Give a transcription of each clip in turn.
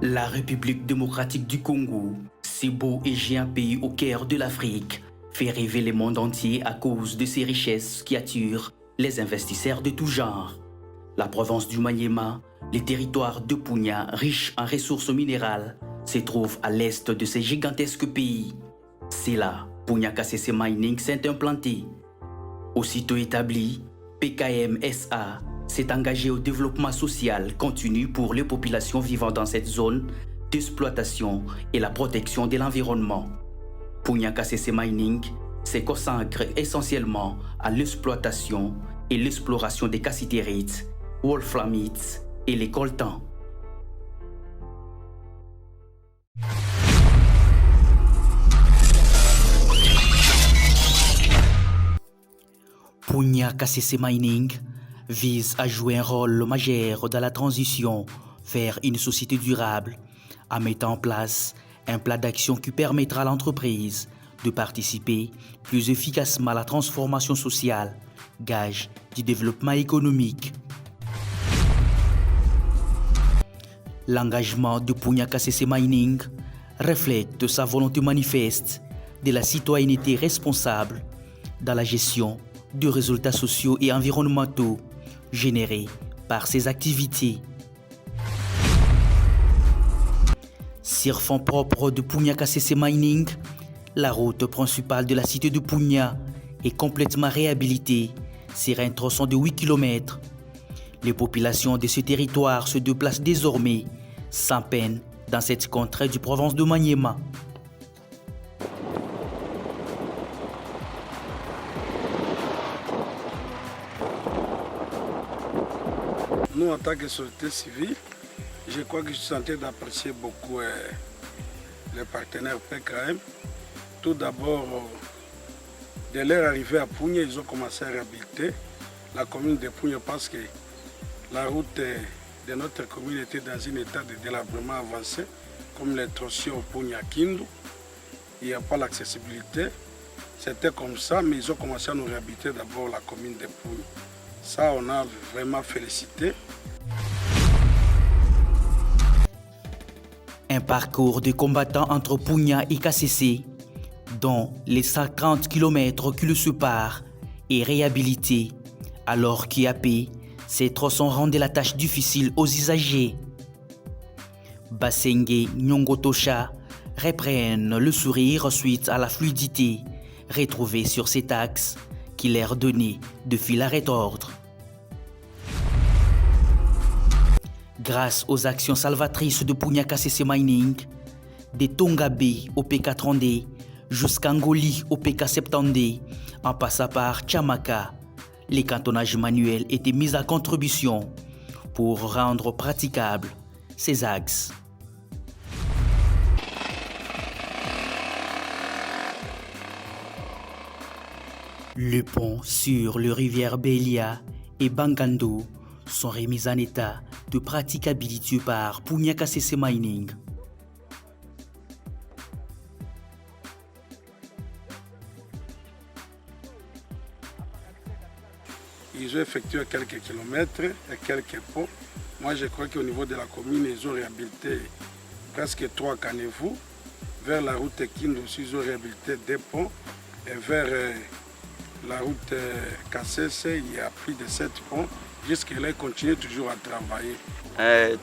La République démocratique du Congo, ce beau et géant pays au cœur de l'Afrique, fait rêver le monde entier à cause de ses richesses qui attirent les investisseurs de tout genre. La province du Maniema, le territoire de Punya, riche en ressources minérales, se trouve à l'est de ce gigantesque pays. C'est là, Punya KCC Mining s'est implanté. Aussitôt établi, PKM SA s'est engagé au développement social continu pour les populations vivant dans cette zone d'exploitation et la protection de l'environnement. Punya KCC Mining se consacre essentiellement à l'exploitation et l'exploration des cassitérites, wolframites et les coltans. Punya KCC Mining vise à jouer un rôle majeur dans la transition vers une société durable en mettant en place un plan d'action qui permettra à l'entreprise de participer plus efficacement à la transformation sociale, gage du développement économique. L'engagement de Punya KCC Mining reflète sa volonté manifeste de la citoyenneté responsable dans la gestion de résultats sociaux et environnementaux générés par ces activités. Sur fond propre de Punya KCC Mining, la route principale de la cité de Punya est complètement réhabilitée sur un tronçon de 8 km. Les populations de ce territoire se déplacent désormais sans peine dans cette contrée du province de Maniema. Nous, en tant que société civile, je crois que je suis en train d'apprécier beaucoup les partenaires PKM. Tout d'abord, dès leur arrivée à Punya, ils ont commencé à réhabiliter la commune de Punya parce que la route de notre commune était dans un état de délabrement avancé, comme les tronçons Punya-Kindu. Il n'y a pas l'accessibilité. C'était comme ça, mais ils ont commencé à nous réhabiliter d'abord la commune de Punya. Ça, on a vraiment félicité. Un parcours de combattants entre Punya et KCC, dont les 130 km qui le séparent, est réhabilité, alors qu'IAP, ces tronçons rendent la tâche difficile aux usagers. Basenge Nyongotosha reprennent le sourire suite à la fluidité retrouvée sur cet axe qui leur donnait de fil à retordre. Grâce aux actions salvatrices de Punya KCC Mining, de Tongabe au PK30D jusqu'à Ngoli au PK70D, en passant par Chamaka, les cantonnages manuels étaient mis à contribution pour rendre praticables ces axes. Le pont sur le rivière Belia et Bangando sont remis en état de praticabilité par Punya KCC Mining. Ils ont effectué quelques kilomètres et quelques ponts. Moi, je crois qu'au niveau de la commune, ils ont réhabilité presque 3 caniveaux. Vers la route Kindu aussi, ils ont réhabilité 2 ponts. Et vers la route KCC, il y a plus de 7 ponts. Jusque-là, ils continuent toujours à travailler.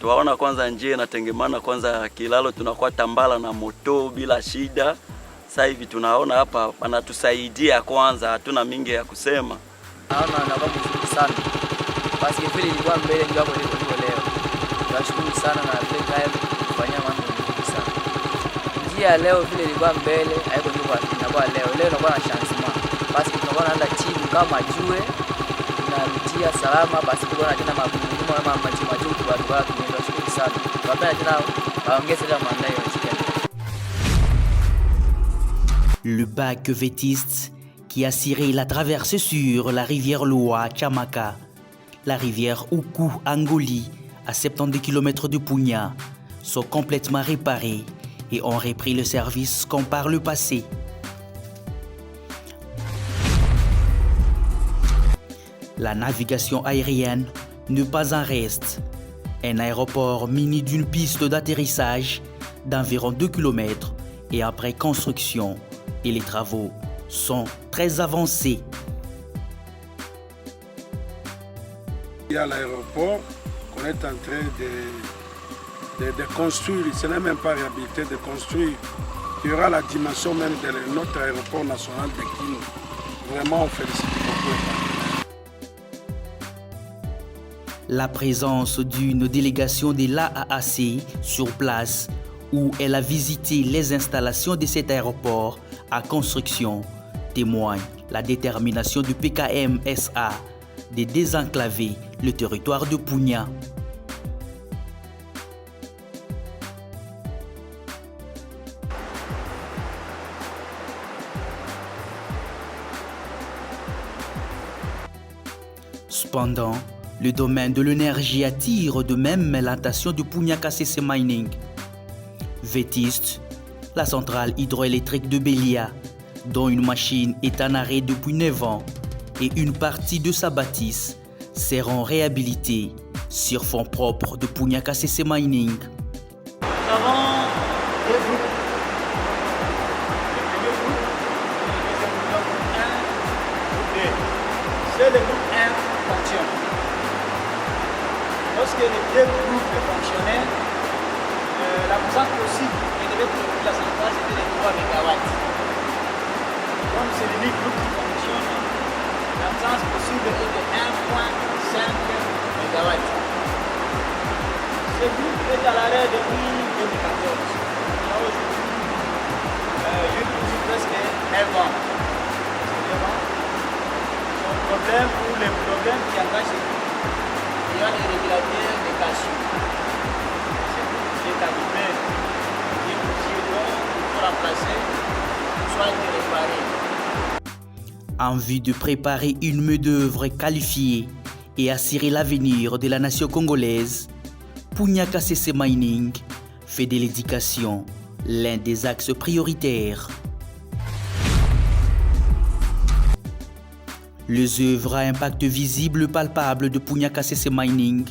Tuwaona kwanza njia inatengemana kwanza kilalo tunakuwa tambala na moto bila shida. Sasa hivi tunaona hapa wanatusaidia kwanza, hatuna mingi ya kusema. Naona anakuwa mzuri sana. Basi vile ilikuwa mbele ndio hapo ndio leo. Tunashukuru sana na PKM kufanya mambo mengi sana. Njia leo vile ilikuwa mbele haiko ndio inakuwa leo. Leo inakuwa na changement. Basi tunakuwa naenda chini kama jue tunarudia salama basi tunaona tena magumu kama maji kwa tunashukuru sana. Tunapenda tena waongeze ile mandai ya chini. Le bac vétiste qui a ciré la traversée sur la rivière Loa Chamaka, la rivière Uku Angoli à 70 km de Punya, sont complètement réparés et ont repris le service comme par le passé. La navigation aérienne n'est pas en reste. Un aéroport muni d'une piste d'atterrissage d'environ 2 km est après construction et les travaux sont très avancés. Il y a l'aéroport qu'on est en train de construire, ce n'est même pas réhabilité, de construire. Il y aura la dimension même de notre aéroport national de Kindu. Vraiment, on félicite beaucoup. La présence d'une délégation de l'AAC sur place où elle a visité les installations de cet aéroport à construction témoigne la détermination du PKM SA de désenclaver le territoire de Punya. Cependant, le domaine de l'énergie attire de même l'attention de Punya KCC Mining. Vétiste, la centrale hydroélectrique de Belia, dont une machine est en arrêt depuis 9 ans, et une partie de sa bâtisse seront réhabilitées sur fonds propres de Punya KCC Mining. Nous avons deux groupes. Le premier groupe, le deuxième groupe 1, groupe 2. Seul le groupe 1 fonctionne. Lorsque les deux groupes fonctionnaient, la puissance possible qui devait produire la centrale, c'était les 3 MW. Comme c'est l'unique groupe qui fonctionne, la puissance possible est de 1,5 MW. Ce groupe est à l'arrêt depuis 2014. Là aujourd'hui, je produis presque 9 ans. Son problème ou les problèmes qui engagent ce groupe, il y a les régulateurs de calcium. Ce groupe qui est allumé, il faut remplacer, soit réparé. En vue de préparer une main-d'œuvre qualifiée et assurer l'avenir de la nation congolaise, Punya KCC Mining fait de l'éducation l'un des axes prioritaires. Les œuvres à impact visible palpable de Punya KCC Mining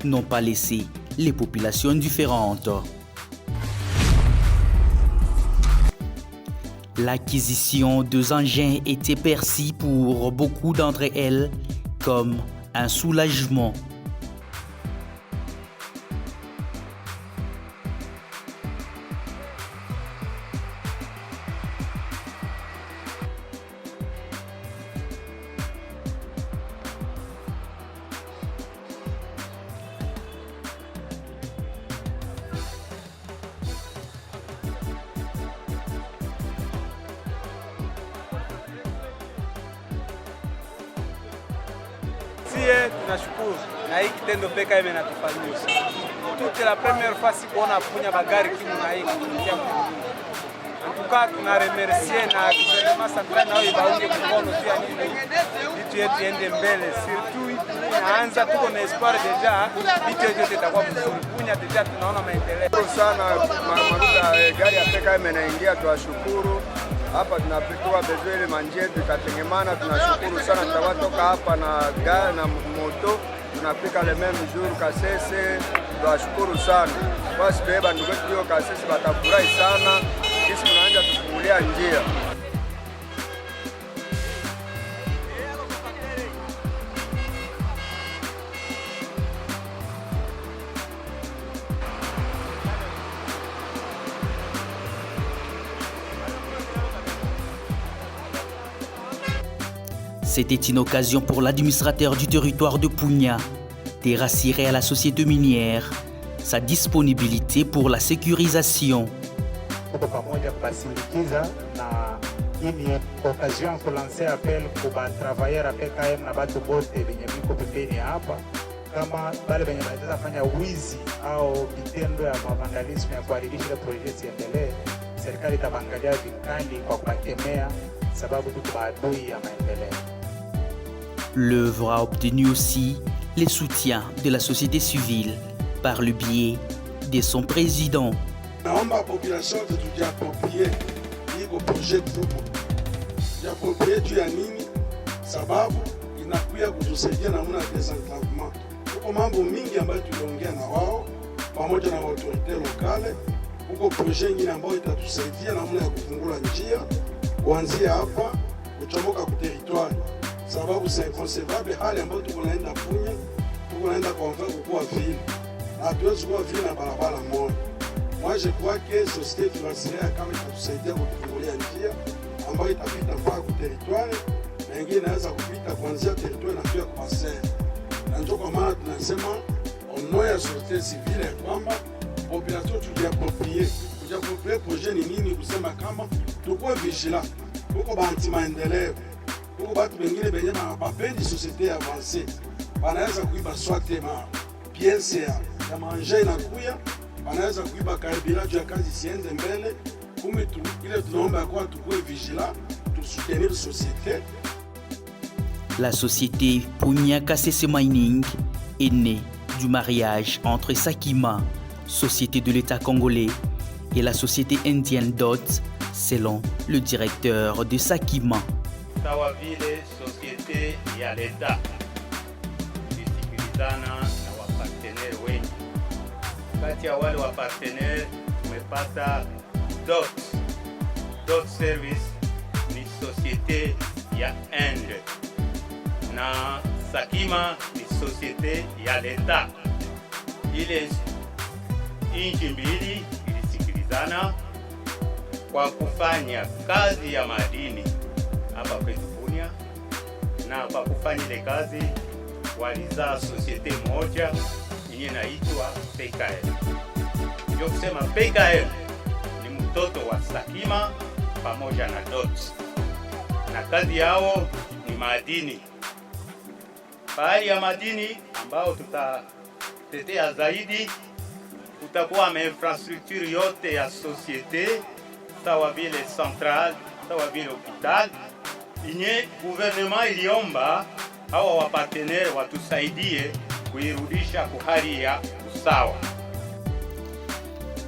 n'ont pas laissé les populations différentes. L'acquisition de engins était perçue pour beaucoup d'entre elles comme un soulagement. Tunashukuru na hii kitendo PKM inatufanyia. Toute la première fois si kuona Punya bagari kimu na hii kuingia Mungu. Tukaa tuna remercier na gouvernement central nao ibaunge mkono pia nini. Vitu yetu iende mbele. Surtout inaanza tuko na espoir deja vitu yote itakuwa mzuri. Punya deja tunaona maendeleo sana. Maruta gari ya PKM inaingia, tuwashukuru. Hapa tunapitua bezwele manjetu ikatengemana, tunashukuru sana. Tutawatoka hapa na gari na moto, tunapika le même jour KCC, tunashukuru sana. Basi beba ndugu wetu KCC batafurahi sana, sisi tunaanza kufungulia njia. C'était une occasion pour l'administrateur du territoire de Punya de rassurer à la société minière sa disponibilité pour la sécurisation. Tuko pamoja kubasindikiza na hii ni occasion kulancer appel kwa travailleurs à PKM na batu bote benye biko pembeni hapa, kama bale benye wanaweza fanya wizi au vitendo ya vandalisme ya kuharibisha project iendelee, serikali itabangalia vikali kwa kuwakemea sababu tuko maadui ya maendeleo. L'œuvre a obtenu aussi le soutien de la société civile par le biais de son président. Naomba population tujiaproprie hii project tupo. Jiaproprie juu ya nini? Sababu inakuya kutusaidia namna ya desenclavement. Kuko mambo mingi ambayo tuliongea na wao pamoja na autorite lokale. Huko projet nyingine ambayo itatusaidia namna ya kufungula njia kuanzia hapa kuchomoka ku territoire, sababu c'est inconcevable hali ambayo tuko naenda Punya, tuko naenda kwa mfano kwa ville, hatuwezi kuwa ville na barabara moja. Moi je crois que société financière kama itatusaidia kufungulia njia ambayo itapita mpaka ku territoire na ingine inaweza kupita kuanzia territoire na pia kwa bassin. Na ndio kwa maana tunasema ono ya société civile kwamba population tujiaproprie projet ni nini, kusema kama tukuwe vigilant. Huko banti maendeleo, huko batu wengine benye bapendi société avancée banaweza kuiba swate ma pièce ya manger na kuya, banaweza kuiba carburant ya kazi siende mbele. Kumbe ile tunaomba kwa tukuwe vigilant, tu soutenir société. La société Punya KCC Mining est née du mariage entre Sakima, société de l'État congolais, et la société indienne DOT, selon le directeur de Sakima. Sawa vile société ya l'État isikilizana na wapartenere wengi. Kati ya wale wapartenere tumepata DOT Service ni société ya Inde, na Sakima ni société ya l'État. Ile inchi mbili ilisikilizana kwa kufanya kazi ya madini hapa kwetu Punya, na kwa kufanya ile kazi walizaa societe moja yenye inaitwa PKM. Ndio kusema PKM ni mtoto wa Sakima pamoja na DOT, na kazi yao ni madini. Bahari ya madini ambao tutatetea zaidi kutakuwa na infrastructure yote ya societe, sawa vile central, sawa vile hospital. Inye gouvernement iliomba hawa wapartenere watusaidie kuirudisha kwa hali ya usawa.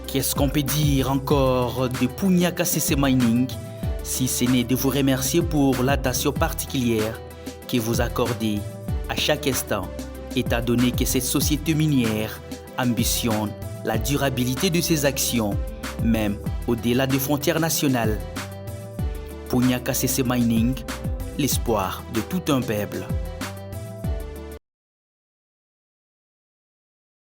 Qu'est-ce qu'on peut dire encore de Punya KCC Mining, si ce n'est de vous remercier pour l'attention particulière que vous accordez à chaque instant, étant donné que cette société minière ambitionne la durabilité de ses actions, même au-delà des frontières nationales. Punya KCC Mining, l'espoir de tout un peuple.